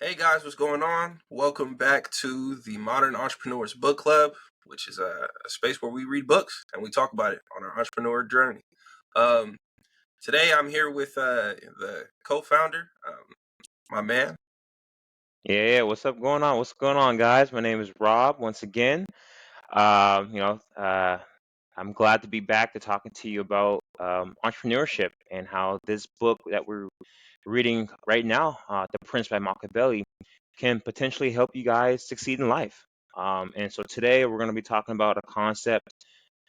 Hey guys, what's going on? Welcome back to the Modern Entrepreneurs Book Club, which is a space where we read books and we talk about it on our entrepreneur journey. Um, Today I'm here with the co-founder, my man. Yeah, what's up going on? What's going on, guys? My name is Rob once again. Um, you know, uh, I'm glad to be back to talking to you about entrepreneurship and how this book that we're reading right now, The Prince by Machiavelli, can potentially help you guys succeed in life. And so today we're going to be talking about a concept.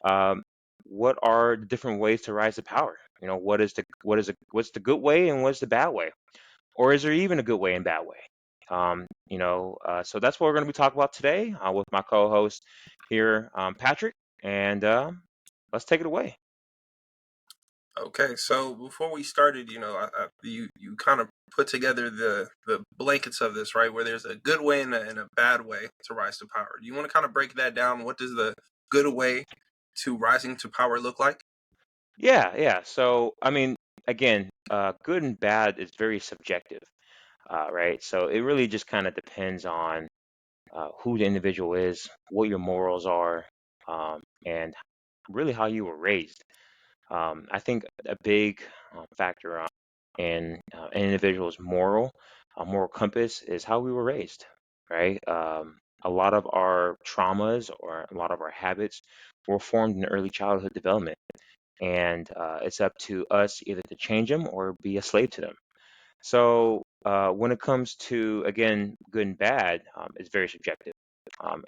Um, what are the different ways to rise to power? What's the good way and what's the bad way? Or is there even a good way and bad way? So that's what we're going to be talking about today with my co-host here, Patrick, and let's take it away. Okay, so before we started, you kind of put together the blankets of this, right? Where there's a good way and a bad way to rise to power. Do you want to kind of break that down? What does the good way to rising to power look like? Yeah, yeah. So, I mean, again, good and bad is very subjective, right? So it really just kind of depends on who the individual is, what your morals are, and really how you were raised. I think a big factor in an individual's moral compass is how we were raised, right? A lot of our traumas or a lot of our habits were formed in early childhood development, and it's up to us either to change them or be a slave to them. So when it comes to, again, good and bad, it's very subjective.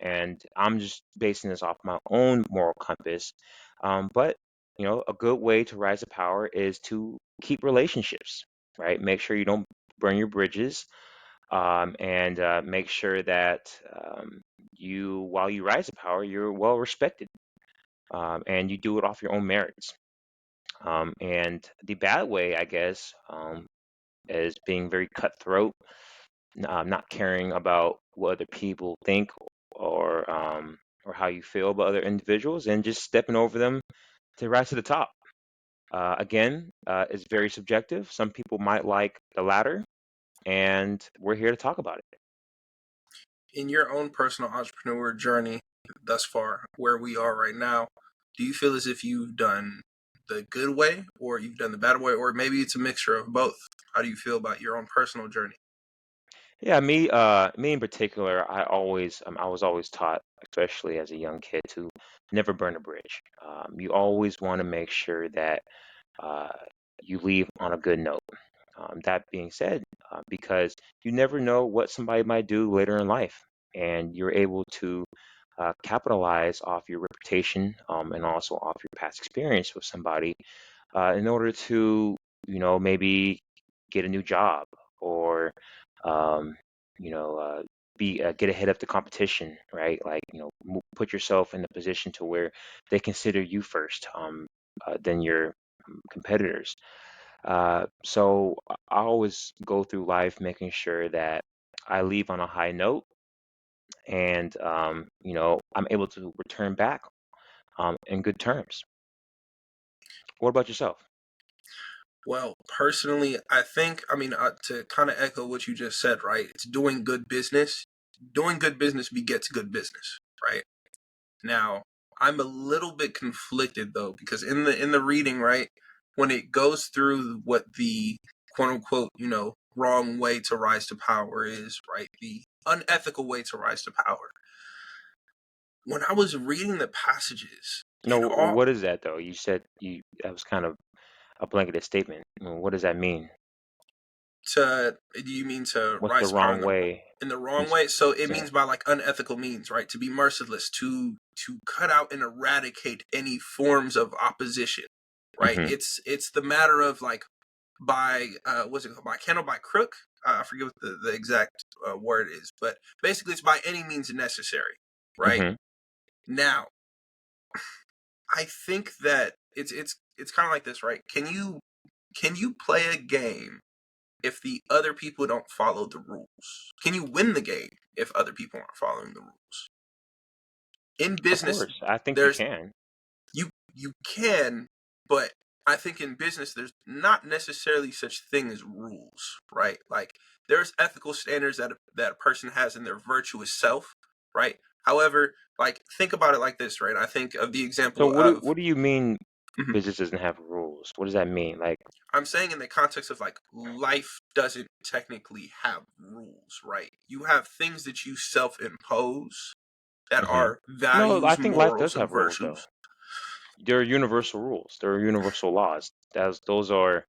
And I'm just basing this off my own moral compass. But, a good way to rise to power is to keep relationships, right? Make sure you don't burn your bridges, and make sure that while you rise to power, you're well respected, and you do it off your own merits. And the bad way, I guess, is being very cutthroat, not caring about what other people think or how you feel about other individuals, and just stepping over them to rise to the top. Again, it's very subjective. Some people might like the latter, and we're here to talk about it. In your own personal entrepreneur journey thus far, where we are right now, do you feel as if you've done the good way or you've done the bad way, or maybe it's a mixture of both? How do you feel about your own personal journey? Yeah, me in particular, I was always taught, especially as a young kid, to never burn a bridge. You always want to make sure that uh, you leave on a good note. That being said, because you never know what somebody might do later in life, and you're able to capitalize off your reputation, and also off your past experience with somebody in order to, maybe get a new job or, um, you know, uh, be get ahead of the competition, right? Like, put yourself in a position to where they consider you first, than your competitors. So I always go through life making sure that I leave on a high note, and I'm able to return back in good terms. What about yourself? Well, personally, I think, to kind of echo what you just said, right? It's doing good business. Doing good business begets good business, right? Now, I'm a little bit conflicted though, because in the reading, right, when it goes through what the quote unquote, wrong way to rise to power is, right? The unethical way to rise to power. When I was reading the passages No, and all what is that though? You said that was kind of a blanketed statement. What does that mean? to do you mean to What's the rise to power wrong way? in the In wrong s- way? So it saying? means by like unethical means, right? To be merciless, to cut out and eradicate any forms of opposition, right? Hmm. It's the matter of like by what's it called, by candle by crook. I forget what the exact word is, but basically it's by any means necessary, right? Hmm. Now, I think that it's kind of like this, right? Can you play a game if the other people don't follow the rules? Can you win the game if other people aren't following the rules? In Of business, course, I think you there's can. you can, but I think in business, there's not necessarily such thing as rules, right? Like there's ethical standards that a person has in their virtuous self, right? However, like think about it like this, right? I think of the So example what do of what do you mean mhm, business doesn't have rules? What does that mean? Like, I'm saying in the context of like life doesn't technically have rules, right? You have things that you self-impose that hmm are no, I values, think life does morals, and have rules though. virtues. There are universal rules. There are universal laws. Those are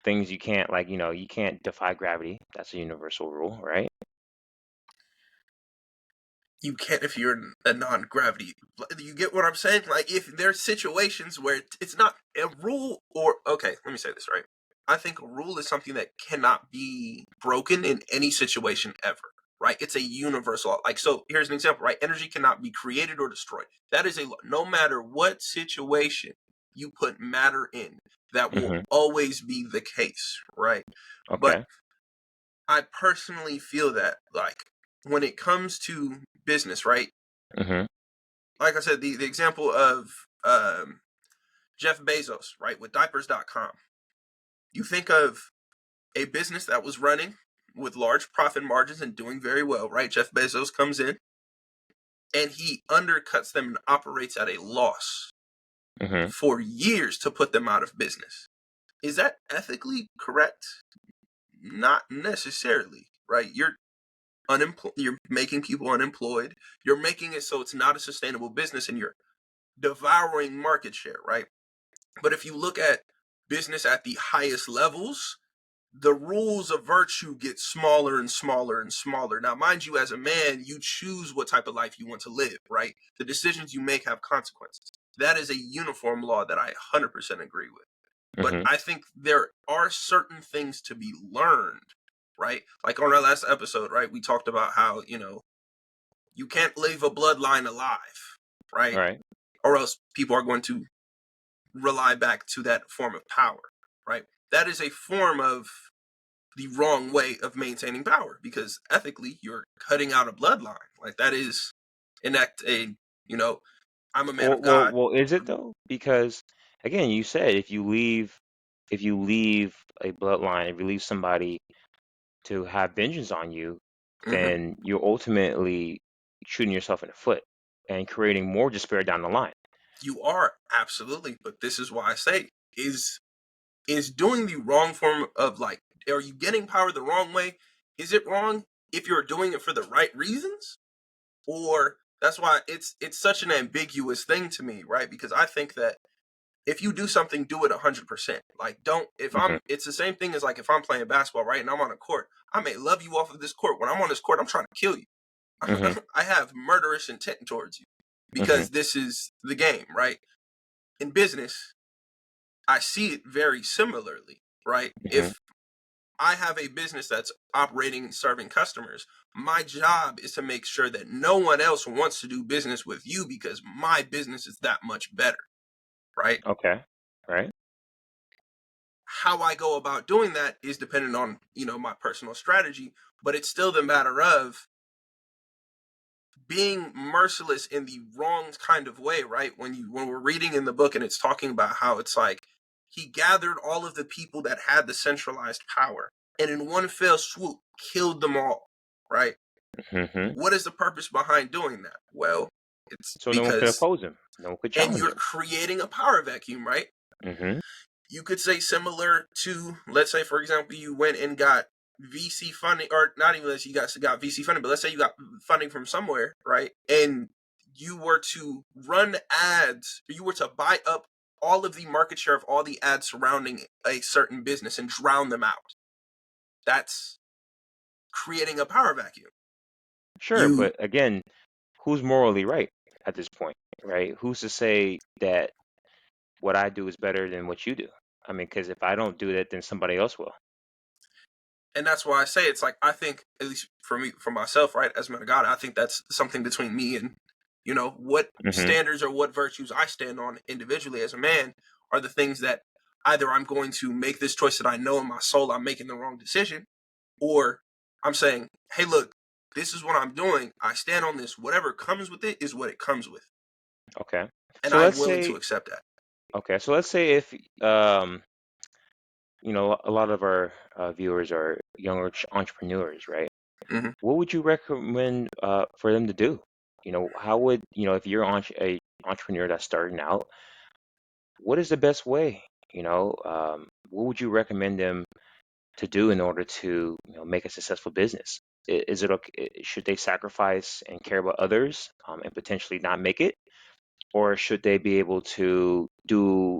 things you can't, like, you can't defy gravity. That's a universal rule, right? You can't if you're a non-gravity. You get what I'm saying? Like if there's situations where it's not a rule or okay, let me say this right. I think a rule is something that cannot be broken in any situation ever. Right? It's a universal law. Like so, here's an example. Right? Energy cannot be created or destroyed. That is a law. No matter what situation you put matter in, that will hmm always be the case. Right? But Okay. I personally feel that like when it comes to business, right? hmm Like I said, the example of Jeff Bezos, right, with diapers.com. You think of a business that was running with large profit margins and doing very well, right? Jeff Bezos comes in and he undercuts them and operates at a loss hmm for years to put them out of business. Is that ethically correct? Not necessarily, right? You're making people unemployed. You're making it so it's not a sustainable business and you're devouring market share, right? But if you look at business at the highest levels, the rules of virtue get smaller and smaller and smaller. Now, mind you, as a man, you choose what type of life you want to live, right? The decisions you make have consequences. That is a uniform law that I 100% agree with. But hmm I think there are certain things to be learned, right? Like on our last episode, right? We talked about how, you can't leave a bloodline alive, All right? right. Or else people are going to rely back to that form of power, right? That is a form of the wrong way of maintaining power because ethically you're cutting out a bloodline. Like that is enact a, you know, I'm a man Well, of well, God. well, is it though? Because again, you said if you leave a bloodline, if you leave somebody to have vengeance on you, Hmm. then you're ultimately shooting yourself in the foot and creating more despair down the line. You are absolutely, but this is why I say is doing the wrong form of like, are you getting power the wrong way? Is it wrong if you're doing it for the right reasons? Or that's why it's such an ambiguous thing to me, right? Because I think that if you do something, do it 100%. Like, don't if hmm I'm. It's the same thing as like if I'm playing basketball, right, and I'm on a court. I may love you off of this court. When I'm on this court, I'm trying to kill you. hmm I have murderous intent towards you hmm because this is the game, right? In business, I see it very similarly, right? hmm If I have a business that's operating and serving customers, my job is to make sure that no one else wants to do business with you because my business is that much better, right? Okay. Right. How I go about doing that is dependent on, my personal strategy, but it's still the matter of being merciless in the wrong kind of way, right? When we're reading in the book and it's talking about how it's like he gathered all of the people that had the centralized power and in one fell swoop killed them all, right? hmm What is the purpose behind doing that? Well, it's So no one could because oppose him. No one could and challenge you're him. creating a power vacuum, right? hmm You could say similar to, let's say, for example, you went and got VC funding, or not even that you got VC funding, but let's say you got funding from somewhere, right? And you were to run ads, or you were to buy up all of the market share of all the ads surrounding a certain business and drown them out. That's creating a power vacuum. Sure, You but again, who's morally right at this point, right? Who's to say that what I do is better than what you do? I mean, because if I don't do that, then somebody else will. and that's why I say it's like I think at least for me for myself, right, as a man of God, I think that's something between me and what hmm standards or what virtues I stand on individually as a man are the things that either I'm going to make this choice that I know in my soul I'm making the wrong decision, or I'm saying, hey, look, this is what I'm doing. I stand on this. Whatever comes with it is what it comes with, Okay. and So I'm let's willing to say accept that. Okay, so let's say if um, a lot of our viewers are younger entrepreneurs, right? Hmm. What would you recommend for them to do? How would, if you're a entrepreneur that's starting out, what is the best way? What would you recommend them to do in order to, make a successful business? Is it okay? Should they sacrifice and care about others, and potentially not make it, or should they be able to do,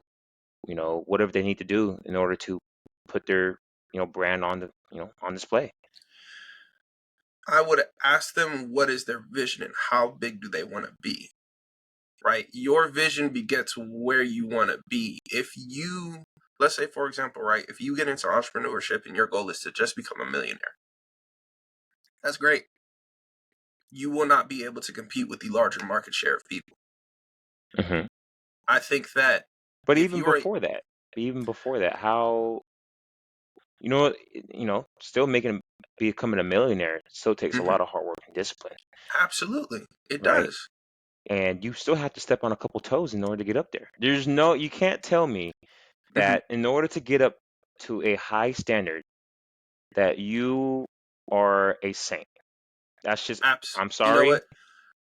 whatever they need to do in order to put their, brand on on display? I would ask them what is their vision and how big do they want to be, right? Your vision begets where you want to be. If you, let's say, for example, right, if you get into entrepreneurship and your goal is to just become a millionaire, that's great. You will not be able to compete with the larger market share of people. Hmm. I think that But if even you're, before that, how, still becoming a millionaire still takes a mhm, lot of hard work and discipline, absolutely, it right? does. And you still have to step on a couple toes in order to get up there. You can't tell me Hmm. that in order to get up to a high standard that you are a saint. That's just, I'm You know sorry, what?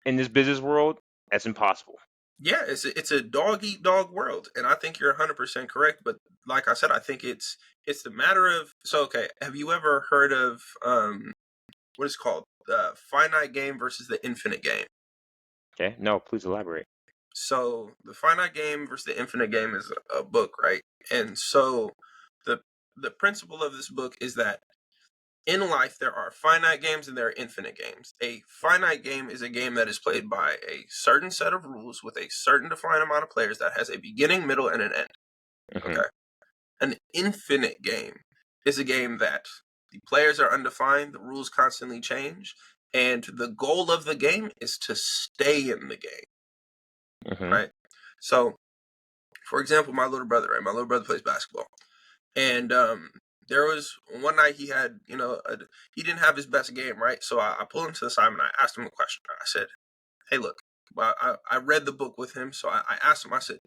in this business world, that's impossible. Yeah, it's a dog eat dog world, and I think you're 100% correct. But like I said, I think it's the matter of, so okay. Have you ever heard of what is called the finite game versus the infinite game? Okay, no, please elaborate. So the finite game versus the infinite game is a book, right? And so the the principle of this book is that in life there are finite games and there are infinite games. A finite game is a game that is played by a certain set of rules with a certain defined amount of players that has a beginning, middle, and an end. Hmm. Okay. An infinite game is a game that the players are undefined, the rules constantly change, and the goal of the game is to stay in the game, Hmm. right? So, for example, my little brother, right? My little brother plays basketball, and there was one night he had, he didn't have his best game, right? So I pulled him to the side and I asked him a question. I said, "Hey, look, well, I read the book with him, so I asked him. I said,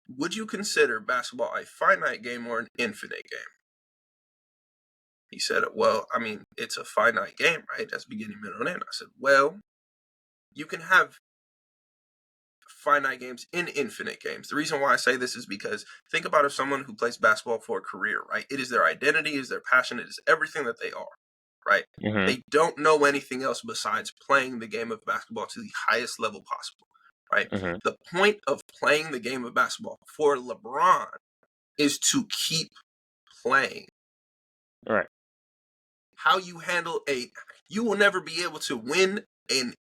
would you consider basketball a finite game or an infinite game?" He said, "Well, I mean, it's a finite game, right? That's beginning, middle, and end." I said, "Well, you can have finite games in infinite games." The reason why I say this is because think about if someone who plays basketball for a career, right? It is their identity, it is their passion, it is everything that they are, right? Hmm. They don't know anything else besides playing the game of basketball to the highest level possible, right? Hmm. The point of playing the game of basketball for LeBron is to keep playing. All right. How you handle you will never be able to win in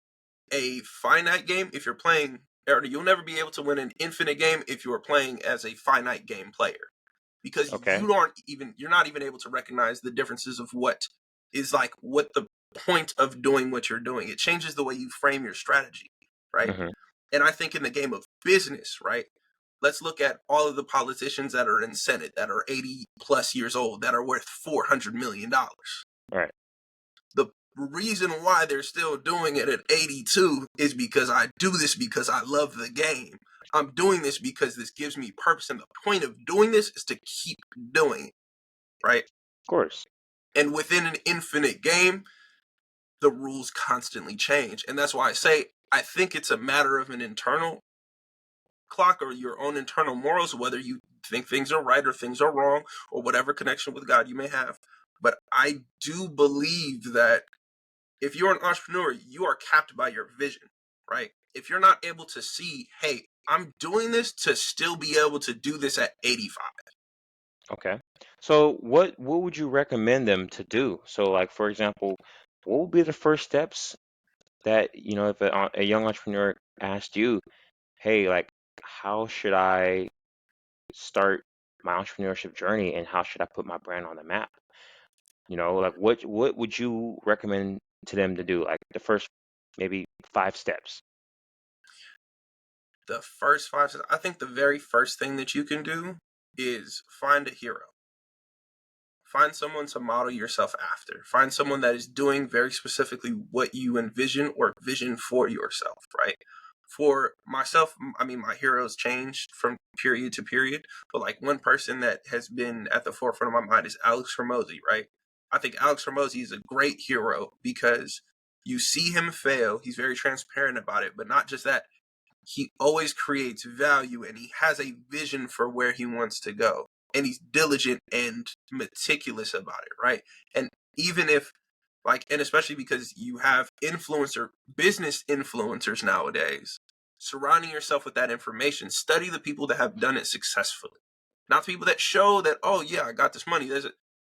a finite game if you're playing, or you'll never be able to win an infinite game if you are playing as a finite game player, because Okay. you're not even able to recognize the differences of what the point of doing what you're doing. It changes the way you frame your strategy, right? Hmm. And I think in the game of business, right, let's look at all of the politicians that are in Senate that are 80 plus years old that are worth $400 million. All right. The reason why they're still doing it at 82 is because I do this because I love the game. I'm doing this because this gives me purpose, and the point of doing this is to keep doing it, right? Of course. And within an infinite game, the rules constantly change. And that's why I say I think it's a matter of an internal clock or your own internal morals, whether you think things are right or things are wrong, or whatever connection with God you may have. But I do believe that if you're an entrepreneur, you are capped by your vision, right? If you're not able to see, hey, I'm doing this to still be able to do this at 85. Okay. So what would you recommend them to do? So like for example, what would be the first steps that, if a young entrepreneur asked you, hey, like how should I start my entrepreneurship journey and how should I put my brand on the map? Like what would you recommend to them to do? Like the first maybe 5 steps. The first 5 steps, I think the very first thing that you can do is find a hero. Find someone to model yourself after. Find someone that is doing very specifically what you envision or vision for yourself, right? for myself, I mean, my heroes changed from period to period, but like one person that has been at the forefront of my mind is Alex Hormozy, right? I think Alex Hormozy is a great hero because you see him fail. He's very transparent about it, but not just that. He always creates value and he has a vision for where he wants to go. And he's diligent and meticulous about it, right? And even if like, and especially because you have business influencers nowadays, surrounding yourself with that information, study the people that have done it successfully, not the people that show that, oh yeah, I got this money.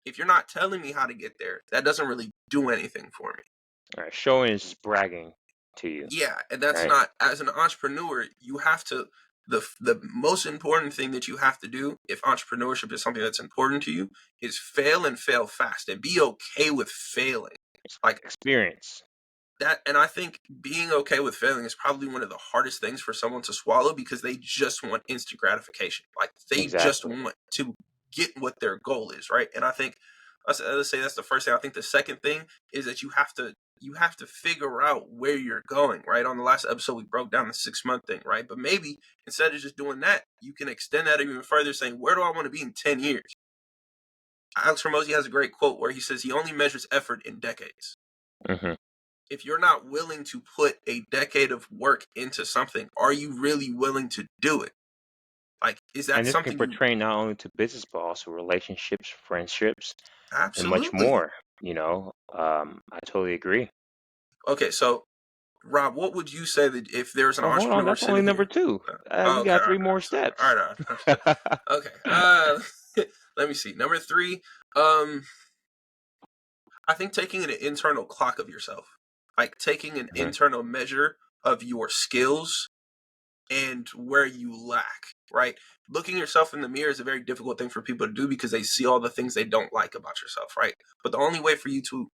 If you're not telling me how to get there, that doesn't really do anything for me. All right, showing is just bragging to you, Yeah, and that's right? not, as an entrepreneur, you have to, the most important thing that you have to do if entrepreneurship is something that's important to you is fail and fail fast and be okay with failing. Like Experience. that, and I think being okay with failing is probably one of the hardest things for someone to swallow because they just want instant gratification. Like they just Exactly. want to get what their goal is, right? And I think let's say that's the first thing. I think the second thing is that you have to figure out where you're going, right? On the last episode we broke down the 6 month thing, right? But maybe instead of just doing that, you can extend that even further, saying, where do I want to be in 10 years? Alex Hormozy has a great quote where he says he only measures effort in decades. Hmm. If you're not willing to put a decade of work into something, are you really willing to do it? Like, is that And this can something you pertain not only to business, but also relationships, friendships, and much absolutely? more. I totally agree. Okay, so Rob, what would you say that if there's an Oh, hold on. entrepreneur That's only sitting number here? two. We Okay, got okay, three more sorry. steps. All right. Okay. Let me see. Number three, I think taking an internal clock of yourself, like taking an Hmm. internal measure of your skills and where you lack, right? Looking yourself in the mirror is a very difficult thing for people to do because they see all the things they don't like about yourself, right? But the only way for you to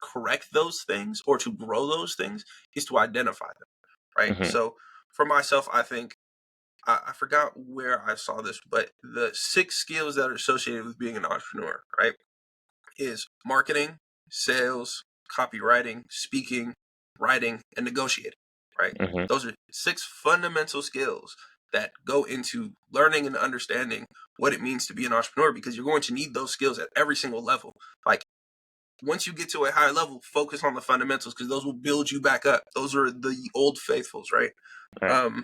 correct those things or to grow those things is to identify them, right? Hmm. So for myself, I think I forgot where I saw this, but the 6 skills that are associated with being an entrepreneur, right, is marketing, sales, copywriting, speaking, writing, and negotiating, right? Hmm. Those are 6 fundamental skills that go into learning and understanding what it means to be an entrepreneur because you're going to need those skills at every single level. Like once you get to a higher level, focus on the fundamentals because those will build you back up. Those are the old faithfuls, right? Right. Um,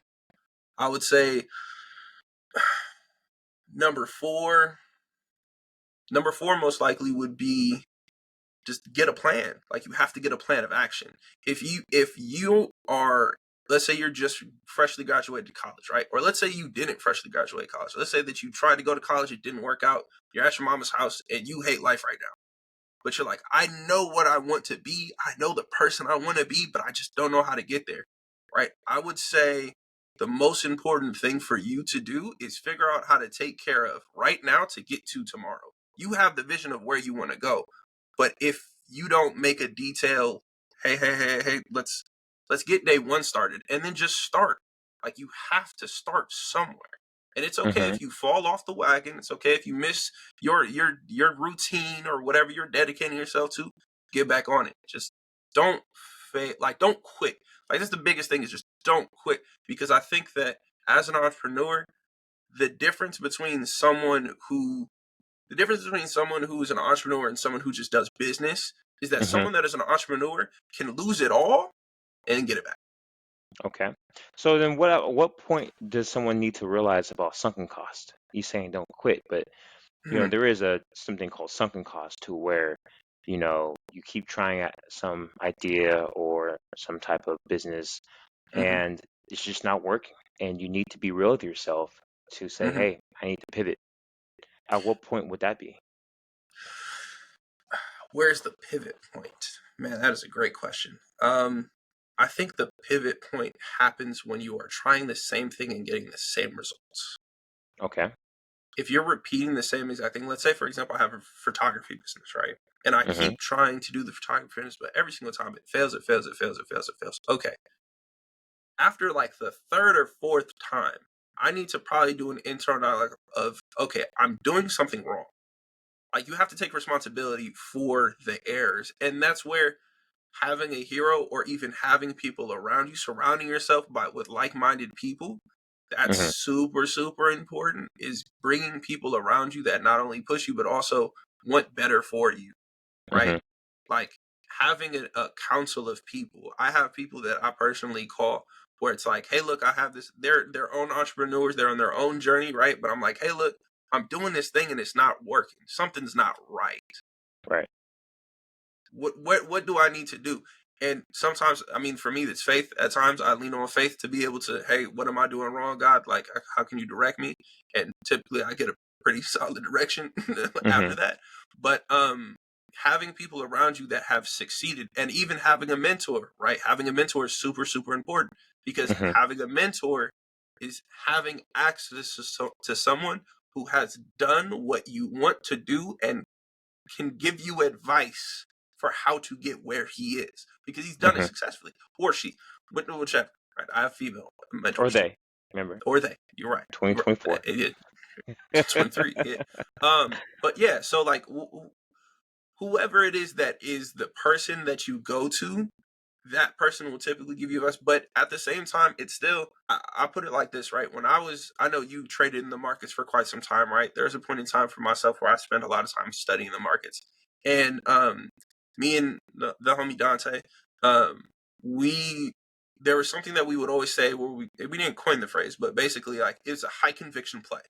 I would say number four, number four most likely would be just get a plan. Like you have to get a plan of action. If you are, let's say you're just freshly graduated college, right? Or let's say you didn't freshly graduate college. Let's say that you tried to go to college, it didn't work out. You're at your mama's house and you hate life right now. But you're like, I know what I want to be. I know the person I want to be, but I just don't know how to get there. Right? I would say the most important thing for you to do is figure out how to take care of right now to get to tomorrow. You have the vision of where you want to go. But if you don't make a detail, hey, let's get day one started and then just start. Like you have to start somewhere. And it's okay Hmm. if you fall off the wagon. It's okay if you miss your routine or whatever you're dedicating yourself to. Get back on it. Just don't don't quit. Like that's the biggest thing is just don't quit because I think that as an entrepreneur, the difference between someone who's an entrepreneur and someone who just does business is that Hmm. someone that is an entrepreneur can lose it all and get it back. Okay. So then, what point does someone need to realize about sunken cost? You saying don't quit, but Hmm. there is a something called sunken cost to where you keep trying at some idea or some type of business, Hmm. and it's just not working, and you need to be real with yourself to say, Hmm. hey, I need to pivot. At what point would that be? Where's the pivot point? Man, that is a great question. I think the pivot point happens when you are trying the same thing and getting the same results. Okay. If you're repeating the same exact thing, let's say for example I have a photography business, right? And I Mm-hmm. keep trying to do the photography business, but every single time it fails, it fails, it fails, it fails, it fails. Okay. After like the third or fourth time, I need to probably do an internal dialogue of, okay, I'm doing something wrong. Like you have to take responsibility for the errors. And that's where having a hero or even having people around you, surrounding yourself with like-minded people, that's Hmm. super, super important, is bringing people around you that not only push you, but also want better for you, right? Hmm. Like having a council of people. I have people that I personally call where it's like, hey, look, I have this, they're their own entrepreneurs, they're on their own journey, right? But I'm like, hey, look, I'm doing this thing and it's not working. Something's not right. Right. What do I need to do? And sometimes, I mean, for me, it's faith. At times, I lean on faith to be able to, hey, what am I doing wrong, God? Like, how can you direct me? And typically, I get a pretty solid direction Hmm. after that. But having people around you that have succeeded, and even having a mentor, right? Having a mentor is super, super important, because Hmm. having a mentor is having access to someone who has done what you want to do and can give you advice for how to get where he is, because he's done it Hmm. successfully, or she, whichever. Right? I have female Or mentors too, they. Remember, or they. You're right. You're right. 2024. Yeah, 23. Yeah. But yeah. So like, whoever it is that is the person that you go to, that person will typically give you advice. But at the same time, it's still, I put it like this, right? I know you traded in the markets for quite some time, right? There's a point in time for myself where I spent a lot of time studying the markets. And me and the homie Dante, um, we, there was something that we would always say where we didn't coin the phrase, but basically, like, it's a high conviction play,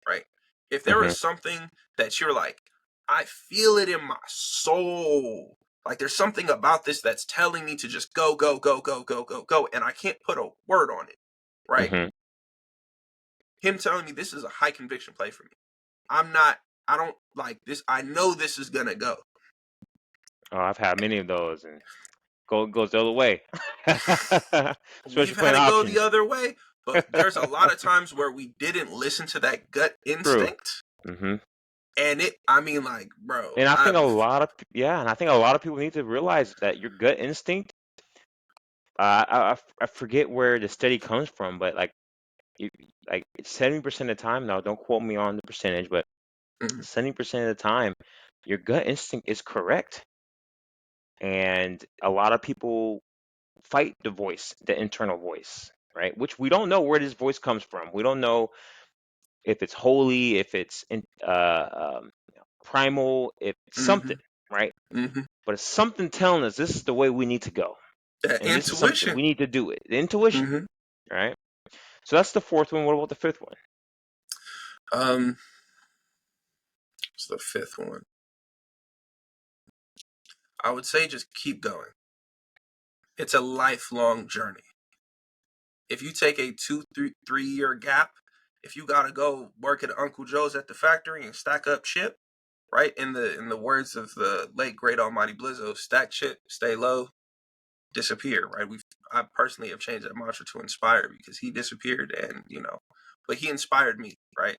right? If there Hmm. was something that you're like, I feel it in my soul, like there's something about this that's telling me to just go, go, go, go, go, go, go, and I can't put a word on it, right? Hmm. Him telling me this is a high conviction play for me. I'm not, I don't like this. I know this is gonna go. Oh, I've had many of those, and goes the other way, especially We've had playing it go the options. other way, but there's a lot of times where we didn't listen to that gut True. instinct, Hmm. and I mean, like, bro, And I think a I've, lot of yeah, and I think a lot of people need to realize that your gut instinct. I forget where the study comes from, but you, like 70% of the time. Now, don't quote me on the percentage, but mhm, 70% of the time, your gut instinct is correct, and a lot of people fight the voice, the internal voice, right? Which we don't know where this voice comes from. We don't know if it's holy, if it's primal, if it's something, mhm, right? mhm. But it's something telling us this is the way we need to go, That and this is something intuition. we need to do it. The intuition, Mhm. right? So that's the fourth one. What about the fifth one? Um, it's the fifth one. I would say just keep going. It's a lifelong journey. If you take a 3 year gap, if you gotta go work at Uncle Joe's at the factory and stack up shit, right? In the words of the late great Almighty Blizzo, stack shit, stay low, disappear, right? I personally have changed that mantra to inspire, because he disappeared, and but he inspired me, right?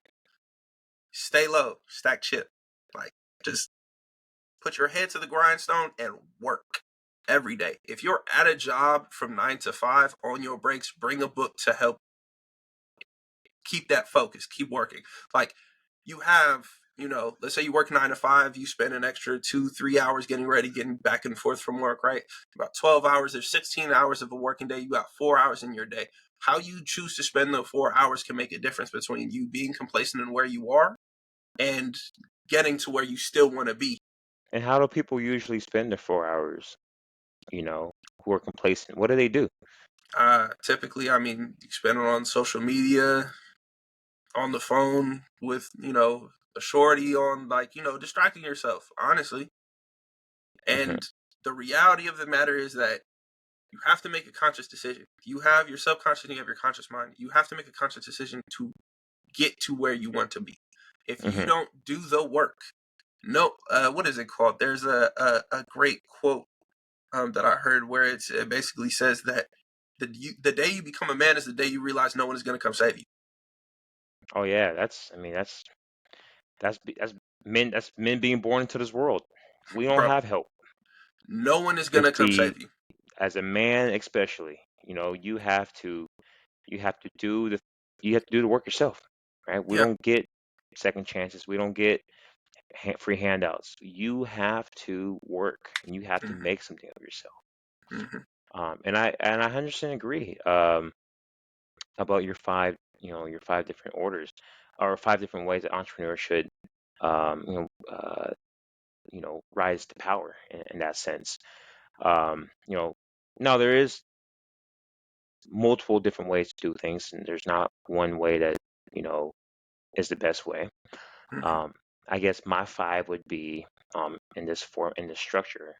Stay low, stack shit. Like, just put your head to the grindstone and work every day. If you're at a job from 9 to 5, on your breaks, bring a book to help keep that focus, keep working. Like, you have, let's say you work 9 to 5, you spend an extra 2, 3 hours getting ready, getting back and forth from work, right? About 12 hours, there's 16 hours of a working day. You got 4 hours in your day. How you choose to spend the 4 hours can make a difference between you being complacent in where you are and getting to where you still want to be. And how do people usually spend their 4 hours? You know, who are complacent? What do they do? Typically, I mean, you spend it on social media, on the phone with, a shorty, on, like, distracting yourself, honestly. Hmm. And the reality of the matter is that you have to make a conscious decision. You have your subconscious and you have your conscious mind. You have to make a conscious decision to get to where you want to be. If you Hmm. don't do the work, no, what is it called? There's a great quote that I heard where it basically says that the day you become a man is the day you realize no one is going to come save you, Oh yeah, that's. I mean, that's men. That's men being born into this world. We don't bro. have help. No one is going to come Especially save you. as a man, especially, you have to do the you have to do the work yourself, right? We Yeah. don't get second chances. We don't get free handouts. You have to work, and you have to Mhm. make something of yourself. Mhm. And I 100% agree about your five, your five different orders or five different ways that entrepreneurs should, um, you know, uh, rise to power in that sense. Um, you know, now there is multiple different ways to do things, and there's not one way that, you know, is the best way. Mhm. Um, I guess my five would be in this structure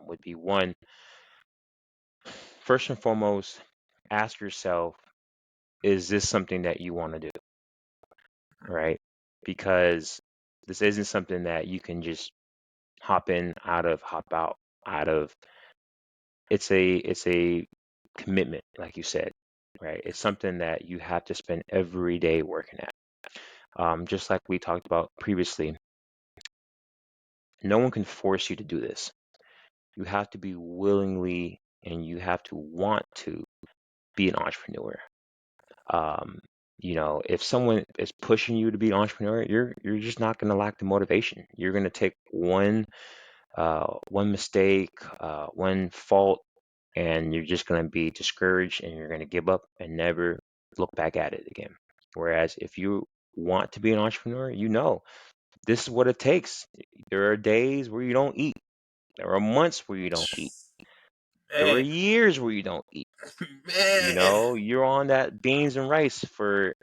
would be one, first and foremost, ask yourself, is this something that you want to do, right? Because this isn't something that you can just hop in, hop out of. It's a commitment, like you said, right? It's something that you have to spend every day working at. Just like we talked about previously, no one can force you to do this. You have to be willingly and you have to want to be an entrepreneur. Um, if someone is pushing you to be an entrepreneur, you're just not going to lack the motivation. You're going to take one mistake, one fault, and you're just going to be discouraged and you're going to give up and never look back at it again. Whereas if you want to be an entrepreneur, this is what it takes. There are days where you don't eat. There are months where you don't eat. There are Man, years where you don't eat. man, You're on that beans and rice for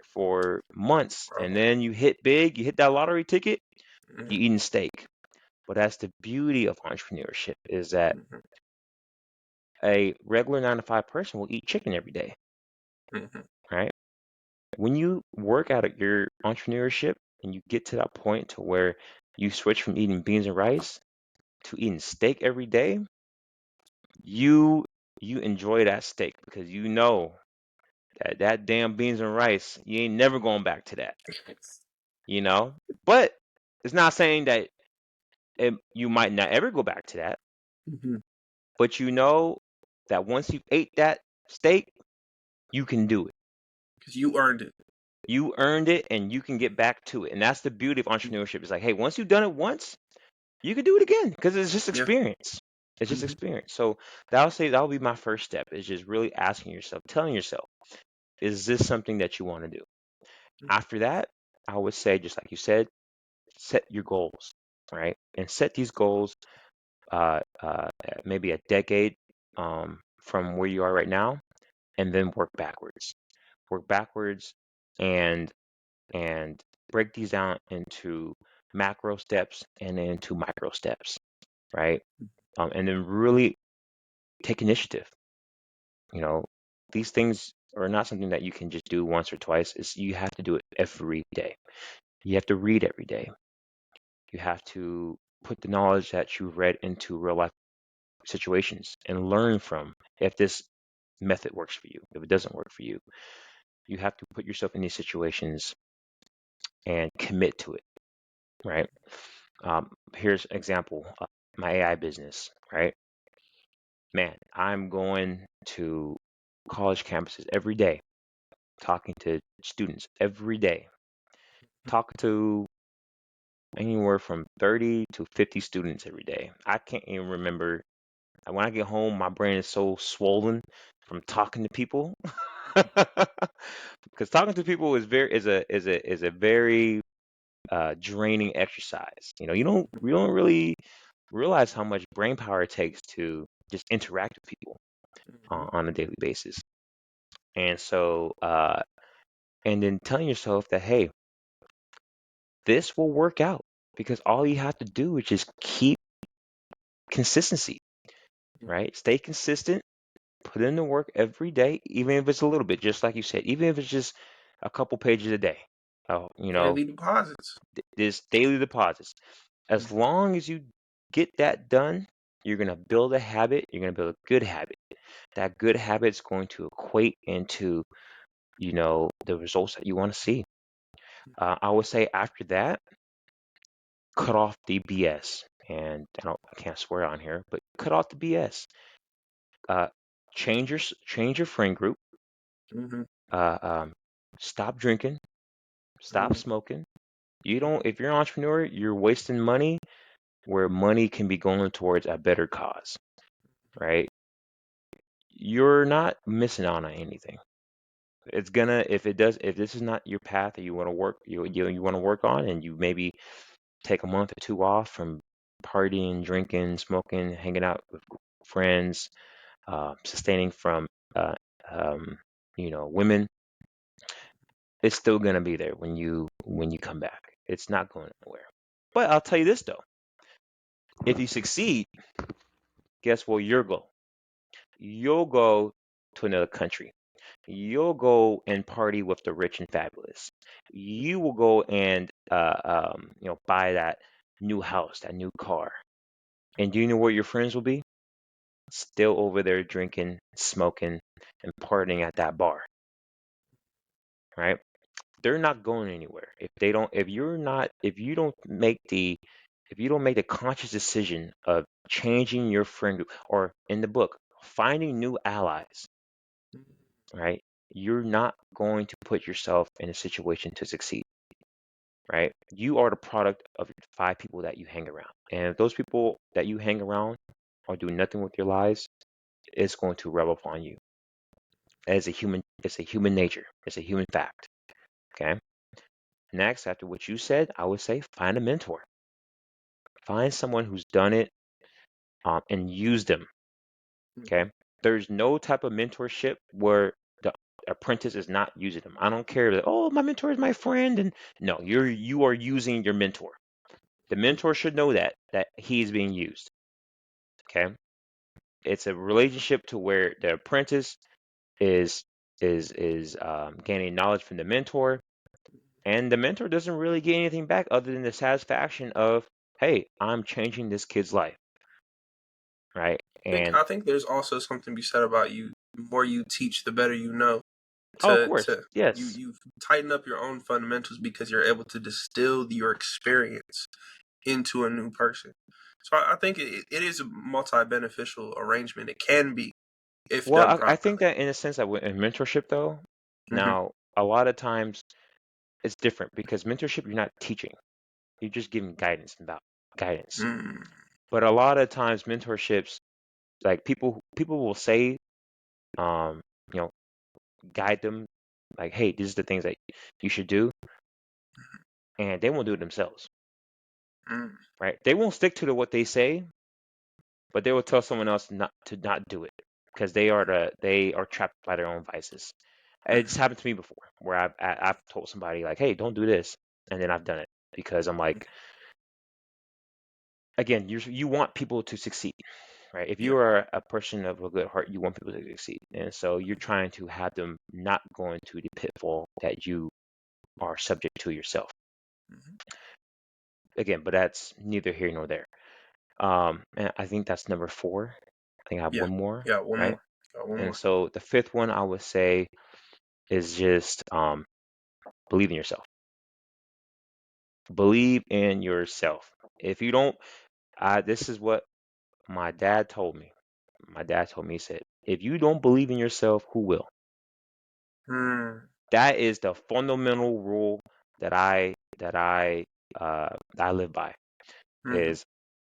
months, and bro. then you hit big, you hit that lottery ticket, Mhm. you eating steak. But that's the beauty of entrepreneurship is that Mhm. a regular 9 to 5 person will eat chicken every day, Mhm. right? When you work out at your entrepreneurship and you get to that point to where you switch from eating beans and rice to eating steak every day, you you enjoy that steak because you know that damn beans and rice, you ain't never going back to that, you know? But it's not saying that you might not ever go back to that, Mhm. but you know that once you ate that steak, you can do it. Because you earned it. You earned it and you can get back to it. And that's the beauty of entrepreneurship. It's like, hey, once you've done it once, you can do it again because it's just Yeah. experience. It's just Mhm. experience. So that would say that would be my first step is just really asking yourself, telling yourself, is this something that you want to do? After that, I would say, just like you said, set your goals, right? And set these goals maybe a decade from where you are right now, and then work backwards. Work backwards and and break these down into macro steps and into micro steps, right? And then really take initiative. You know, these things are not something that you can just do once or twice. You have to do it every day. You have to read every day. You have to put the knowledge that you've read into real life situations and learn from if this method works for you. If it doesn't work for you, you have to put yourself in these situations and commit to it, right? Here's an example, my AI business, right? Man, I'm going to college campuses every day, talking to students every day, talking to anywhere from 30 to 50 students every day. I can't even remember. When I get home, my brain is so swollen from talking to people. Because talking to people is a very draining exercise. You don't really realize how much brain power it takes to just interact with people Mhm. on a daily basis. And so, and then telling yourself that, hey, this will work out because all you have to do is just keep consistency, right? Stay consistent, put in the work every day, even if it's a little bit, just like you said, even if it's just a couple pages a day. Oh, Daily deposits. this daily deposits. As Mhm. long as you get that done, you're going to build a habit. You're going to build a good habit. That good habit is going to equate into, the results that you want to see. I would say after that, cut off the BS. And I can't swear on here, but cut off the BS. Uh, change your friend group. Mhm. Uh, um, stop drinking. Stop Mhm. smoking. If you're an entrepreneur, you're wasting money where money can be going towards a better cause, right? you're not missing out on anything. It's gonna if this is not your path that you want to work you want to work on, and you maybe take a month or two off from partying, drinking, smoking, hanging out with friends, sustaining from uh, um, women, it's still gonna be there when you come back. It's not going anywhere. But I'll tell you this though, if you succeed, guess where you'll go? You'll go to another country. You'll go and party with the rich and fabulous. You will go and buy that new house, that new car. And do you know where your friends will be? Still over there drinking, smoking, and partying at that bar, right? They're not going anywhere. If you don't make the conscious decision of changing your friend group, or in the book, finding new allies, right? You're not going to put yourself in a situation to succeed, right? You are the product of 5 people that you hang around. And if those people that you hang around are doing nothing with your lives, it's going to rub off on you. It's a human nature. It's a human fact. Okay. Next, after what you said, I would say find a mentor. Find someone who's done it, and use them. Mhm. Okay. There's no type of mentorship where the apprentice is not using them. I don't care that, oh, my mentor is my friend, and no, you are using your mentor. The mentor should know that he is being used. Okay. It's a relationship to where the apprentice is gaining knowledge from the mentor, and the mentor doesn't really get anything back other than the satisfaction of, hey, I'm changing this kid's life, right? And I think there's also something to be said about you. The more you teach, the better you know. oh, of course, To yes. you tighten up your own fundamentals because you're able to distill your experience into a new person. So I think it is a multi beneficial arrangement. It can be if Well, done I think properly. that in a sense that in mentorship though, Mm-hmm. now a lot of times it's different because mentorship you're not teaching, you're just giving guidance about guidance. Mm-hmm. But a lot of times mentorships, like people will say, um, you know, guide them like, hey, these are the things that you should do, and they won't do it themselves, right? They won't stick to what they say, but they will tell someone else not do it because they are trapped by their own vices. It's happened to me before where I've told somebody like, hey, don't do this, and then I've done it because I'm like, again, you want people to succeed, right? If Yeah. you are a person of a good heart, you want people to succeed, and so you're trying to have them not go into the pitfall that you are subject to yourself. Mm-hmm. Again, but that's neither here nor there. And I think that's number 4. I think I have Yeah. one more, Yeah. One right? more. Got one And more. so the fifth one I would say is just believe in yourself. Believe in yourself. If you don't, this is what my dad told me. My dad told me, he said, if you don't believe in yourself, who will? Mm. That is the fundamental rule that I live by. Mm-hmm. Is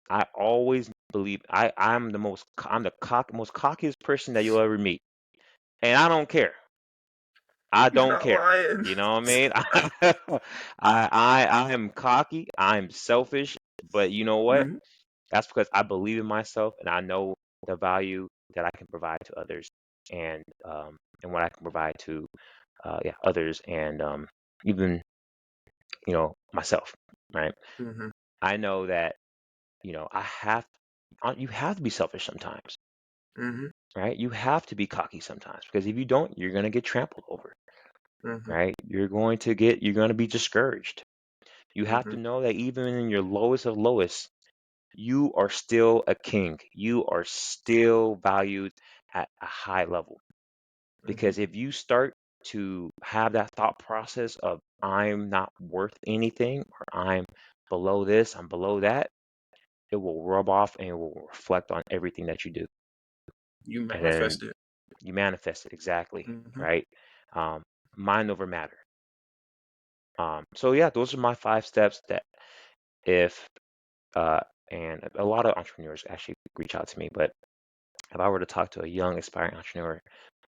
I always believe I'm the most cockiest person that you'll ever meet, and I don't care. I He's don't not care. lying. You know what I mean? I am cocky. I'm selfish, but you know what? Mm-hmm. That's because I believe in myself and I know the value that I can provide to others, and what I can provide to others, and even myself, right? Mm-hmm. I know that I have you have to be selfish sometimes, Mm-hmm. right? You have to be cocky sometimes because if you don't, you're gonna get trampled over, Mm-hmm. right? You're gonna be discouraged. You have Mm-hmm. to know that even in your lowest of lowest, you are still a king. You are still valued at a high level. Mm-hmm. Because if you start to have that thought process of I'm not worth anything, or I'm below this, I'm below that, it will rub off and it will reflect on everything that you do. You And then manifested. you manifest it exactly, Mm-hmm. right? Um, Mind over matter. So yeah, those are my 5 steps that if uh, and a lot of entrepreneurs actually reach out to me, but if I were to talk to a young aspiring entrepreneur,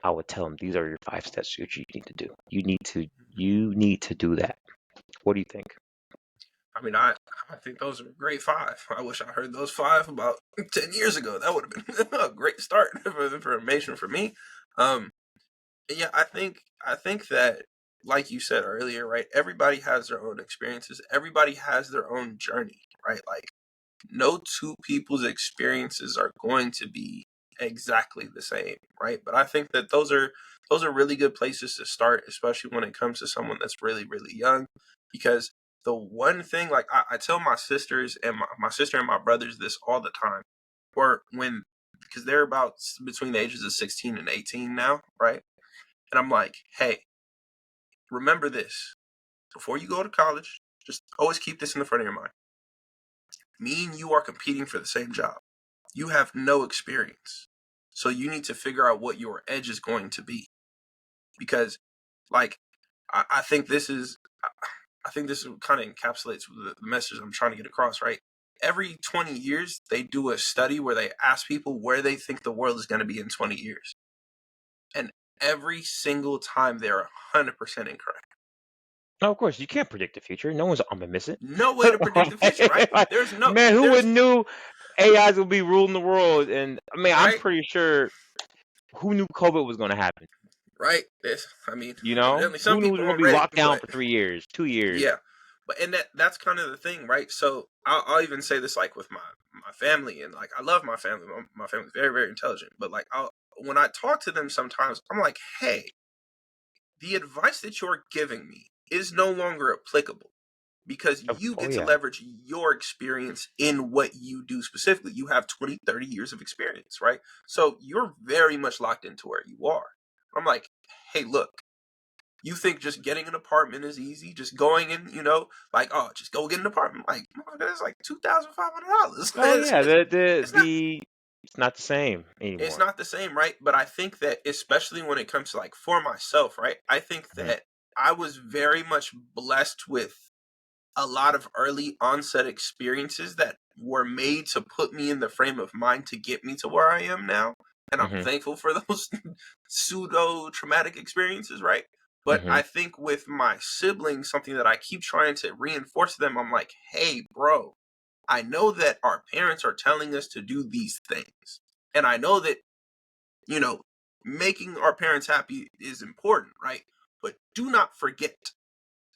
I would tell them these are your 5 steps which you need to do. You need to do that. What do you think? I mean, I think those are a great 5. I wish I heard those 5 about 10 years ago. That would have been a great start for information for me. Um, yeah, I think that, like you said earlier, right? Everybody has their own experiences. Everybody has their own journey, right? Like, no two people's experiences are going to be exactly the same, right? But I think that those are really good places to start, especially when it comes to someone that's really, really young. Because the one thing, like I tell my sisters and my sister and my brothers this all the time, or when because they're about between the ages of 16 and 18 now, right? And I'm like, hey, remember this before you go to college. Just always keep this in the front of your mind. Me and you are competing for the same job. You have no experience. So you need to figure out what your edge is going to be. Because, like, I think this is, I think this kind of encapsulates the message I'm trying to get across, right? Every 20 years, they do a study where they ask people where they think the world is going to be in 20 years. And every single time, they're 100% incorrect. No, of course, you can't predict the future. No one's omniscient. No way to predict the future, right? Like, man, who would There's, knew AIs would be ruling the world? And I mean, I'm right? pretty sure who knew COVID was going to happen? Right? I mean, You know, evidently some who knew we people were going weren't to be ready, locked down but for 3 years, 2 years? yeah. But and that's kind of the thing, right? So I'll even say this, like, with my family, and like I love my family. My family's very, very intelligent, but like when I talk to them sometimes, I'm like, hey, the advice that you're giving me is no longer applicable because you Oh get to yeah. leverage your experience in what you do specifically. You have 20, 30 years of experience, right? So you're very much locked into where you are. I'm like, hey, look, you think just getting an apartment is easy? Just going in, like, oh, just go get an apartment. Like, it's like $2,500. Oh yeah. The the It's not the it's not the same it's anymore. not the same, right? But I think that, especially when it comes to, like, for myself, right? I think Hmm. that I was very much blessed with a lot of early onset experiences that were made to put me in the frame of mind to get me to where I am now. And I'm Hmm. thankful for those pseudo traumatic experiences, right? But Hmm. I think with my siblings, something that I keep trying to reinforce to them, I'm like, hey, bro, I know that our parents are telling us to do these things. And I know that, you know, making our parents happy is important, right? But do not forget,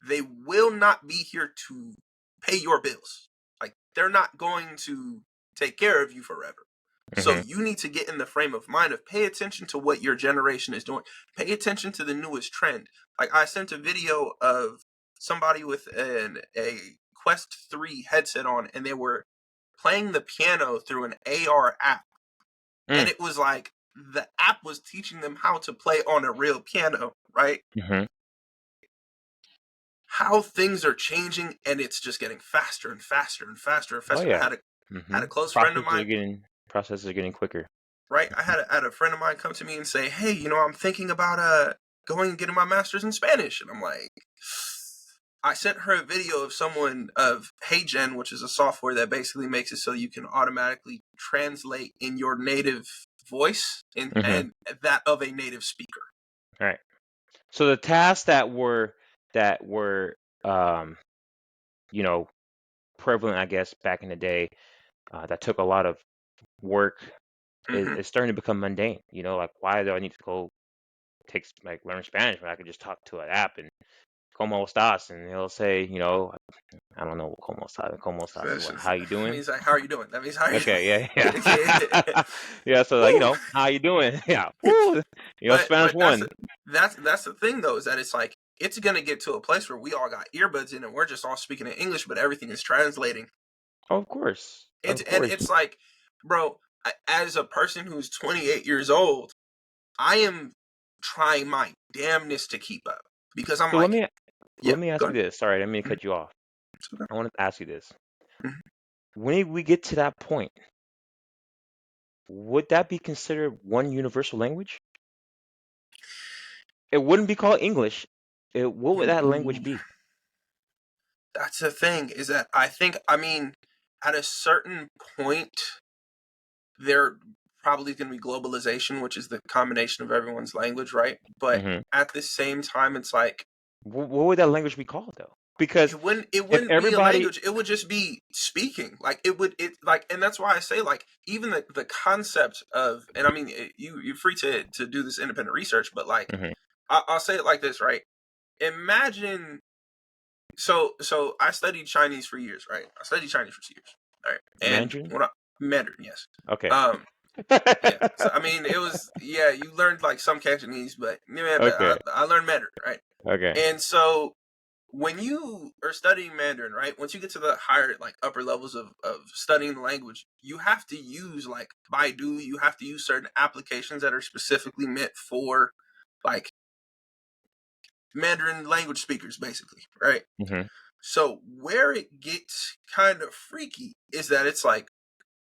they will not be here to pay your bills. Like, they're not going to take care of you forever. So Hmm. you need to get in the frame of mind of pay attention to what your generation is doing. Pay attention to the newest trend. Like, I sent a video of somebody with a Quest 3 headset on, and they were playing the piano through an AR app. And Mm. it was like the app was teaching them how to play on a real piano, right? Hmm. How things are changing, and it's just getting faster and faster and faster and Oh faster. I yeah. had Hmm. a close friend of mine, Processes are getting quicker. right? I had a friend of mine come to me and say, "Hey, I'm thinking about going and getting my master's in Spanish." And I'm like, I sent her a video of someone of HeyGen, which is a software that basically makes it so you can automatically translate in your native voice Hmm. and that of a native speaker. All right. So the tasks that were um, you know, prevalent, I guess, back in the day, that took a lot of work Hmm. is starting to become mundane. Like why do I need to go like learn Spanish when I could just talk to an app and como estás, and he'll say, I don't know what como estás is That's what, just, how you that doing? means, like, how are you doing? That means, how are you Okay, doing? yeah. Yeah, so like, Woo! how you doing? Yeah. Woo! Spanish But one. that's the thing, though, is that it's like it's gonna get to a place where we all got earbuds in and we're just all speaking in English, but everything is translating. Oh, of course. It's Of and course. it's like, bro, as a person who's 28 years old, I am trying my damnness to keep up because I'm So let like, me yeah, let me go ask you ahead. this. Sorry, I didn't mean to Mhm. cut you off. It's okay. I want to ask you this. Mhm. When we get to that point, would that be considered one universal language? It wouldn't be called English. What would that language Ooh, be? that's the thing, is that I think, I mean, at a certain point, there probably going to be globalization, which is the combination of everyone's language, right? But Hmm. at the same time, it's like What would that language be called though? Because it if wouldn't be a everybody, language. It would just be speaking. Like and that's why I say like even the concept of, and I mean you're free to do this independent research, but like hmm I'll say it like this, right? Imagine so I studied Chinese for years, right? I studied Chinese for 2 years, all right, and Mandarin, when I Mandarin, yes, okay, um, yeah. So I mean, it was yeah. You learned like some Cantonese, but yeah, but okay, I learned Mandarin, right? okay, And so when you are studying Mandarin, right? Once you get to the higher, like upper levels of studying the language, you have to use like Baidu. You have to use certain applications that are specifically meant for like Mandarin language speakers, basically, right? hmm So where it gets kind of freaky is that it's like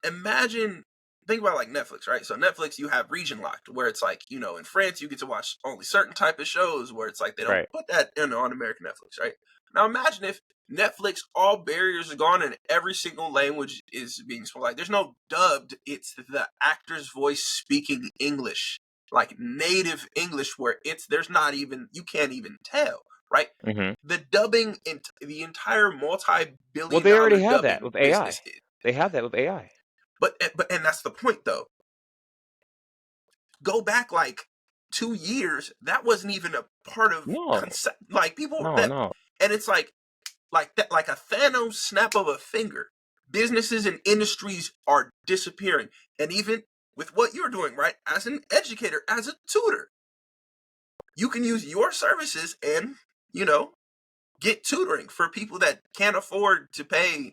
imagine think about like Netflix, right? So Netflix you have region locked where it's like, in France you get to watch only certain type of shows where it's like they don't right, put that on American Netflix, right? Now imagine if Netflix all barriers are gone and every single language is being spoken. Like there's no dubbed, it's the actor's voice speaking English, like native English where there's not even you can't even tell, right? hmm The dubbing in the entire Well, multi-billion they already dollar have that dubbing with AI. business They have that with AI. but and that's the point though. Go back like 2 years, that wasn't even a part of No, concept. Like people no, that, no. and it's like that, like a Thanos snap of a finger. Businesses and industries are disappearing, and even with what you're doing, right? As an educator, as a tutor, you can use your services and you know get tutoring for people that can't afford to pay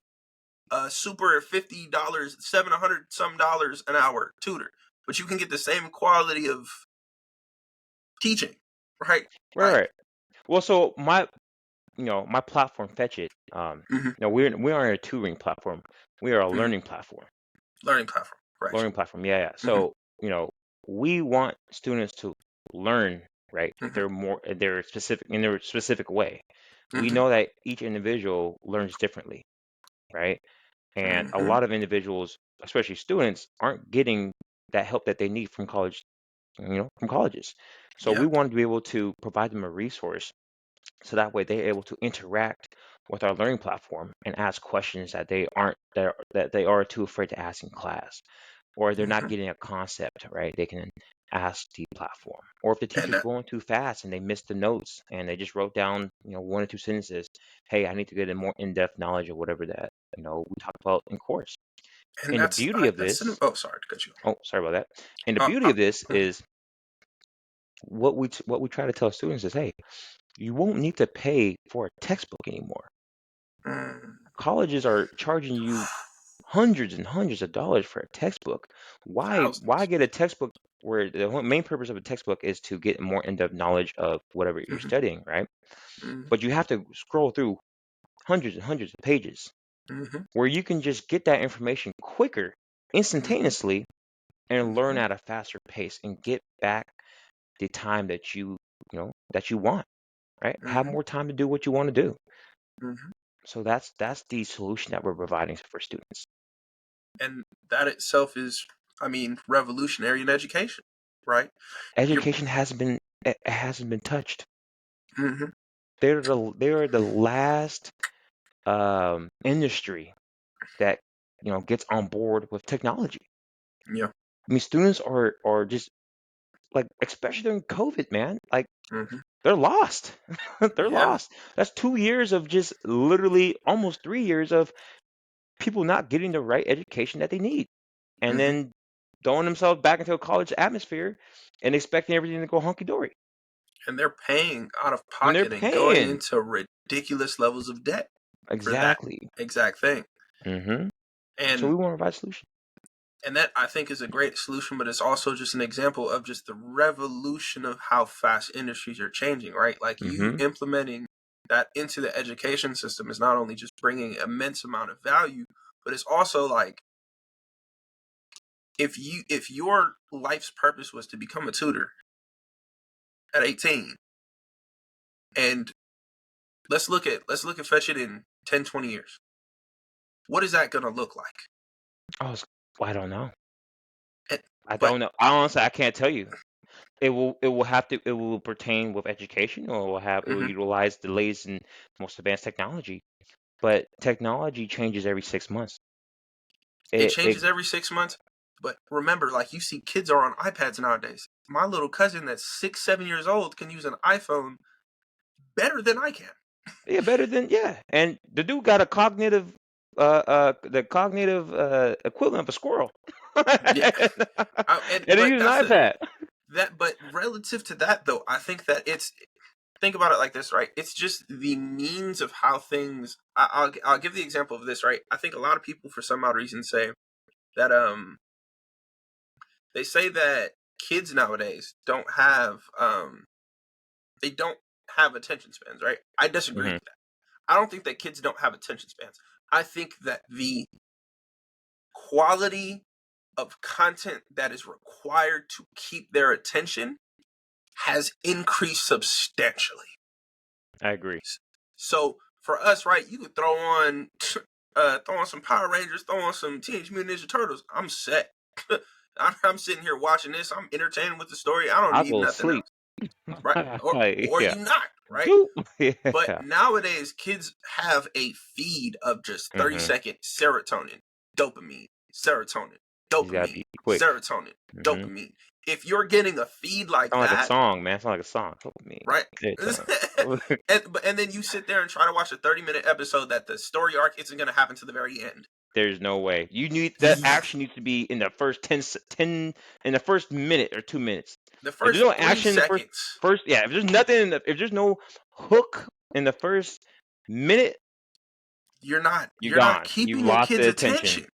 a super $50, $700 some an hour tutor, but you can get the same quality of teaching, right? Right, Like, right. Well, so my platform, Fetch It. mhm, We aren't a tutoring platform. We are a mhm. learning platform. Learning platform, right? Learning platform. Yeah, yeah. Hmm. So, we want students to learn, right? Hmm. In their specific way. We Hmm. know that each individual learns differently, right? And a Hmm. lot of individuals, especially students, aren't getting that help that they need from from colleges. So we Yep. wanted to be able to provide them a resource so that way they're able to interact with our learning platform and ask questions that they are too afraid to ask in class, or they're not Hmm. getting a concept right. They can ask the platform, or if the And teacher's going too fast and they missed the notes and they just wrote down one or two sentences. Hey, I need to get a more in-depth knowledge of whatever that we talked about in course. And the beauty of that's this, oh, sorry to cut you oh, sorry about that. And the off. beauty of this Mhm. is what we try to tell students is, hey, you won't need to pay for a textbook anymore. Mm. Colleges are charging you hundreds and hundreds of dollars for a textbook. Why Thousands. get a textbook where the main purpose of a textbook is to get more in-depth knowledge of whatever you're Hmm. studying, right? Hmm. But you have to scroll through hundreds and hundreds of pages Hmm. where you can just get that information quicker, Hmm. instantaneously, and learn Hmm. at a faster pace and get back the time that you want, right? Have Hmm. more time to do what you want to do. Hmm. So that's the solution that we're providing for students. And that itself is, I mean, revolutionary in education, right? You're. Education hasn't been touched. Hmm. They're the last industry that gets on board with technology. Yeah. I mean, students are just like, especially during COVID, man, like Hmm. they're lost. They're Yeah. lost. That's 2 years of just literally almost 3 years of people not getting the right education that they need, and Hmm. then throwing themselves back into a college atmosphere and expecting everything to go hunky dory. And they're paying out of And they're pocket and going paying. into ridiculous levels of debt for that Exactly. exact thing. Hmm. So And we want to provide a solution. that I think is a great solution, but it's also just an example of just the revolution of how fast industries are changing, right? Like you Hmm. implementing that into the education system is not only just bringing immense amount of value, but it's also like if your life's purpose was to become a tutor at 18, and let's look at Fetch It in 10, 20 years. What is that going to look like? Oh, I don't know. I But don't know. I honestly, I can't tell you. It will pertain with education, or it will mhm, utilize the latest and most advanced technology. But technology changes every 6 months. it It changes every 6 months. But remember, like you see, kids are on iPads nowadays. My little cousin that's 6, 7 years old can use an iPhone better than I can. Yeah, better than, yeah. And the dude got a cognitive the cognitive equivalent of a squirrel. Yeah, And they but use an that's the iPad. that. But relative to that, though, I think that it's think about it like this, right? It's just the means of how things. I'll give the example of this, right? I think a lot of people, for some odd reason, say that they say that kids nowadays they don't have attention spans, right? I disagree Hmm. with that. I don't think that kids don't have attention spans. I think that the quality of content that is required to keep their attention has increased substantially. I agree. So for us, right, you could throw on some Power Rangers, throw on some Teenage Mutant Ninja Turtles. I'm set. I'm sitting here watching this. I'm entertained with the story. I don't I'll need go to nothing sleep. else, right? Or Yeah. you not, right? Doop. But Yeah. nowadays, kids have a feed of just 30 Hmm. second serotonin, dopamine, serotonin, You gotta dopamine, be quick. serotonin, Hmm. dopamine. If you're getting a feed like Sound like a that, song, man. Sound like a song. Help me. right? Serotonin. And then you sit there and try to watch a 30-minute episode that the story arc isn't going to happen to the very end. There's no way. You need that action needs to be in the first 10 in the first minute or 2 minutes. The If there's first no three action in the first seconds, first yeah, if there's nothing if there's no hook in the first minute, you're not you're you're not gone. You've keeping a lost the kid's attention. attention.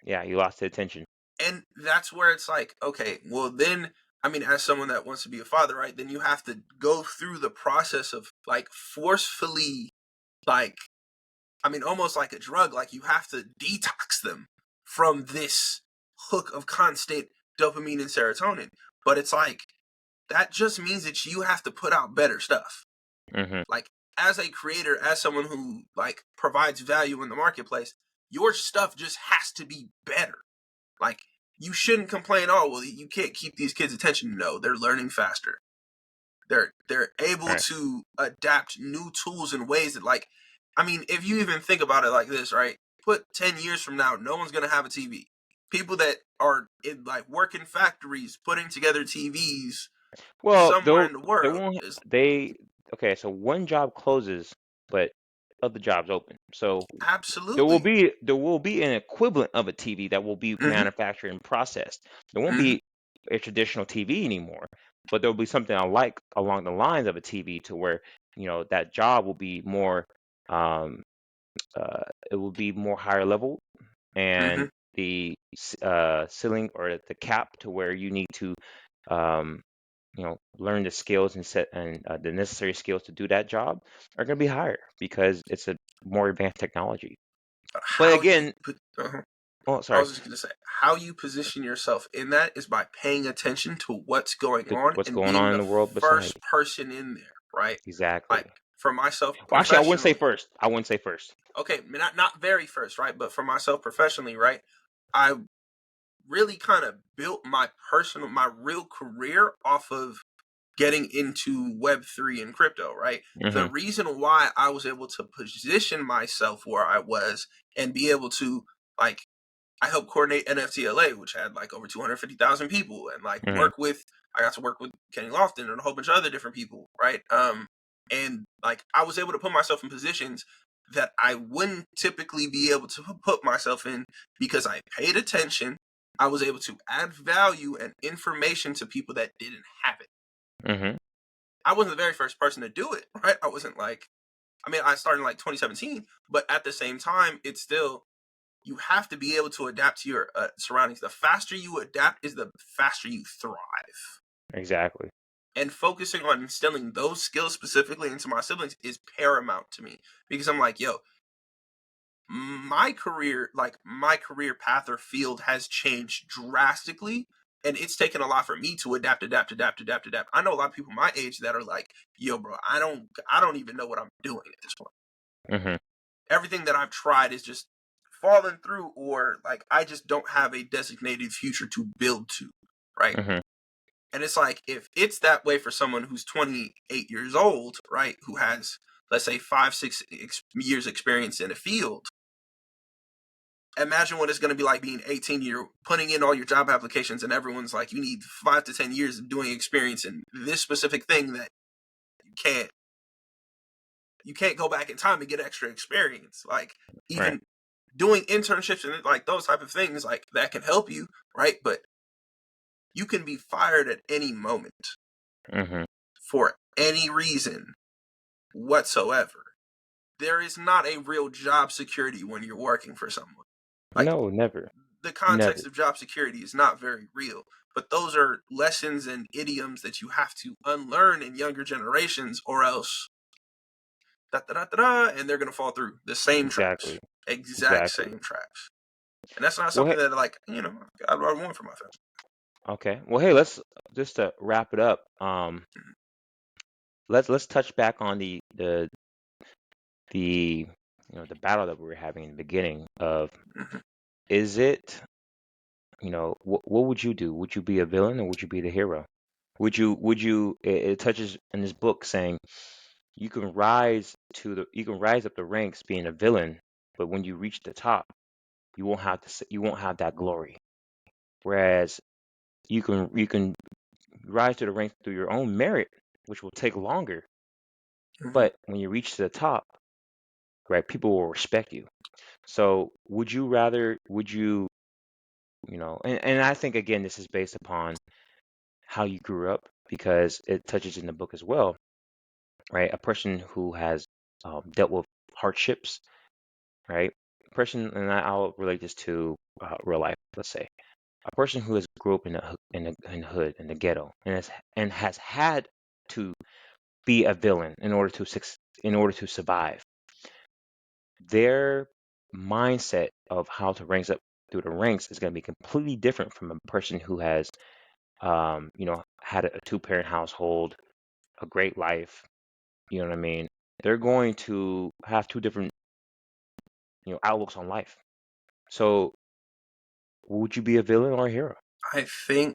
Yeah, you lost the attention. And that's where it's like, okay, well then, I mean, as someone that wants to be a father, right, then you have to go through the process of like forcefully, like, I mean, almost like a drug, like you have to detox them from this hook of constant dopamine and serotonin. But it's like that just means that you have to put out better stuff. Hmm. Like as a creator, as someone who like provides value in the marketplace, your stuff just has to be better. Like you shouldn't complain, oh well, you can't keep these kids' attention. No, they're learning faster. They're able Right. to adapt new tools in ways that, like, I mean, if you even think about it like this, right? Put 10 years from now, no one's gonna have a TV. People that are in like working factories putting together TVs Well, somewhere in the they world won't is they okay, so one job closes, but other jobs open. So absolutely. there will be an equivalent of a TV that will be Mm-hmm. manufactured and processed. There won't Mm-hmm. be a traditional TV anymore, but there will be something along the lines of a TV to where, that job will be more um it will be more higher level, Mm-hmm. and the ceiling or the cap to where you need to um learn the skills and set and the necessary skills to do that job are going to be higher because it's a more advanced technology. But How you again, put, uh oh, I sorry, was just gonna say how you position yourself in that is by paying attention to what's going on what's and going being on in the the world beside first you. person in there, right? Exactly. Like for myself Well, actually, I wouldn't say professionally, first. I wouldn't say first. okay, not very first, right? But for myself professionally, right? I really kind of built my real career off of getting into Web3 and crypto, right? The Hmm. reason why I was able to position myself where I was and be able to, like, I helped coordinate NFTLA, which had like over 250,000 people, and like Hmm. I got to work with Kenny Lofton and a whole bunch of other different people, right? And like I was able to put myself in positions that I wouldn't typically be able to put myself in because I paid attention. I was able to add value and information to people that didn't have it. Hmm. I wasn't the very first person to do it, right? I wasn't like, I mean, I started in like 2017, but at the same time, it's still, you have to be able to adapt to your surroundings. The faster you adapt is the faster you thrive. Exactly. And focusing on instilling those skills specifically into my siblings is paramount to me because I'm like, yo, my career path or field has changed drastically. And it's taken a lot for me to adapt. I know a lot of people my age that are like, yo, bro, I don't even know what I'm doing at this point. Hmm. Everything that I've tried is just falling through, or like I just don't have a designated future to build to. right? Mm-hmm. And it's like, if it's that way for someone who's 28 years old, right, who has, let's say, 5, 6 years experience in a field, imagine what it's going to be like being 18. You're putting in all your job applications, and everyone's like, you need 5 to 10 years of doing experience in this specific thing that you can't go back in time and get extra experience. Like, Right. even doing internships and like those type of things, like, that can help you, right? But you can be fired at any moment Mm-hmm. for any reason whatsoever. There is not a real job security when you're working for someone. Like, No, never. the Never. context of job security is not very real. But those are lessons and idioms that you have to unlearn in younger generations, or else da da da da, da, and they're gonna fall through the same traps, Exactly. exact Exactly. same traps. And that's not Well, something hey, that, like, I want for my family. okay. Well, hey, let's just to wrap it up. Let's touch back on the the battle that we were having in the beginning of, Mm-hmm. is it, what would you do? Would you be a villain or would you be the hero? Would you it touches in this book saying you can rise up the ranks being a villain, but when you reach the top, you won't have that glory. Whereas you can rise to the ranks through your own merit, which will take longer, Mm-hmm. but when you reach to the top, right, people will respect you. So would you, and I think again this is based upon how you grew up, because it touches in the book as well, right? A person who has dealt with hardships, right? A person, and I'll relate this to real life. Let's say a person who has grew up in the hood, in the ghetto, and has had to be a villain in order to survive. Their mindset of how to rank up through the ranks is going to be completely different from a person who has had a two-parent household, a great life. You know what I mean? They're going to have two different, outlooks on life. So, would you be a villain or a hero? I think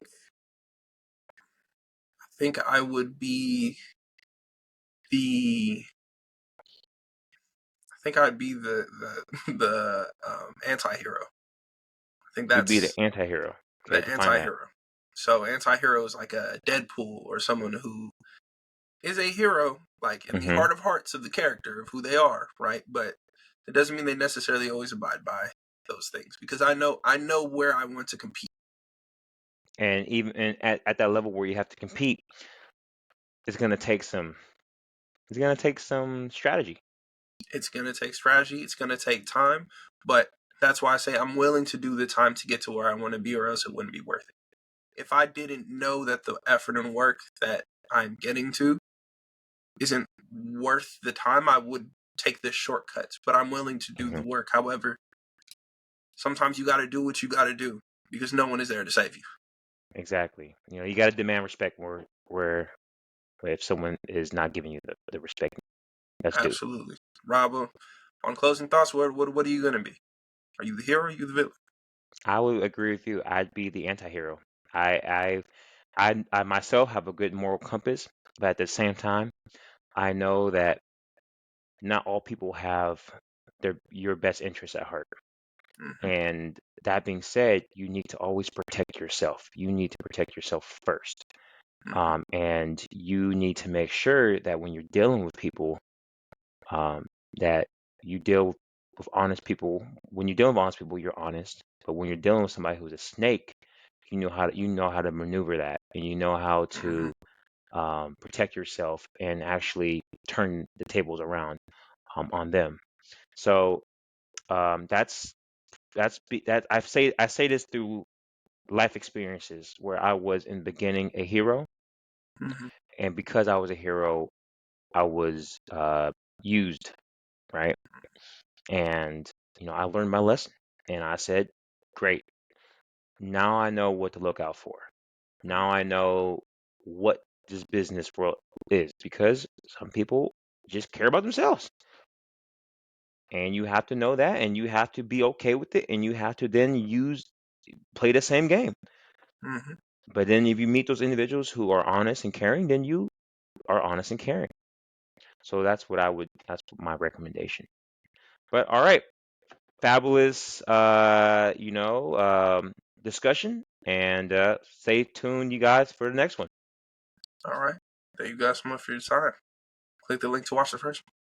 I would be the I think I'd be the anti-hero. I think You'd be the that's anti-hero. Okay, the define that. anti-hero. So, anti-hero is like a Deadpool, or someone who is a hero, like, in the Mm-hmm. heart of hearts of the character of who they are, right? But it doesn't mean they necessarily always abide by those things, because I know where I want to compete. And even at that level where you have to compete, it's gonna take some it's gonna take some strategy. It's gonna take strategy. It's gonna take time, but that's why I say I'm willing to do the time to get to where I want to be, or else it wouldn't be worth it. If I didn't know that the effort and work that I'm getting to isn't worth the time, I would take the shortcuts. But I'm willing to do Hmm. the work. However, sometimes you got to do what you got to do, because no one is there to save you. Exactly. You got to demand respect where if someone is not giving you the respect that's due. Absolutely. Rob, on closing thoughts, what are you going to be? Are you the hero, or are you the villain? I would agree with you. I'd be the anti-hero. I myself have a good moral compass, but at the same time, I know that not all people have your best interests at heart. Mm-hmm. And that being said, you need to always protect yourself. You need to protect yourself first. Mm-hmm. And you need to make sure that when you're dealing with people, um, that you deal with honest people. When you deal with honest people, you're honest. But when you're dealing with somebody who's a snake, you know how to maneuver that, and you know how Mm-hmm. to protect yourself and actually turn the tables around on them. So that I say this through life experiences where I was in the beginning a hero, Mm-hmm. and because I was a hero, I was used, right? And I learned my lesson, and I said, "Great, now I know what to look out for. Now I know what this business world is, because some people just care about themselves, and you have to know that, and you have to be okay with it, and you have to then play the same game." Mm-hmm. But then if you meet those individuals who are honest and caring, then you are honest and caring. So that's my recommendation. But all right, fabulous, discussion, and stay tuned, you guys, for the next one. All right. Thank you guys so much for your time. Click the link to watch the first one.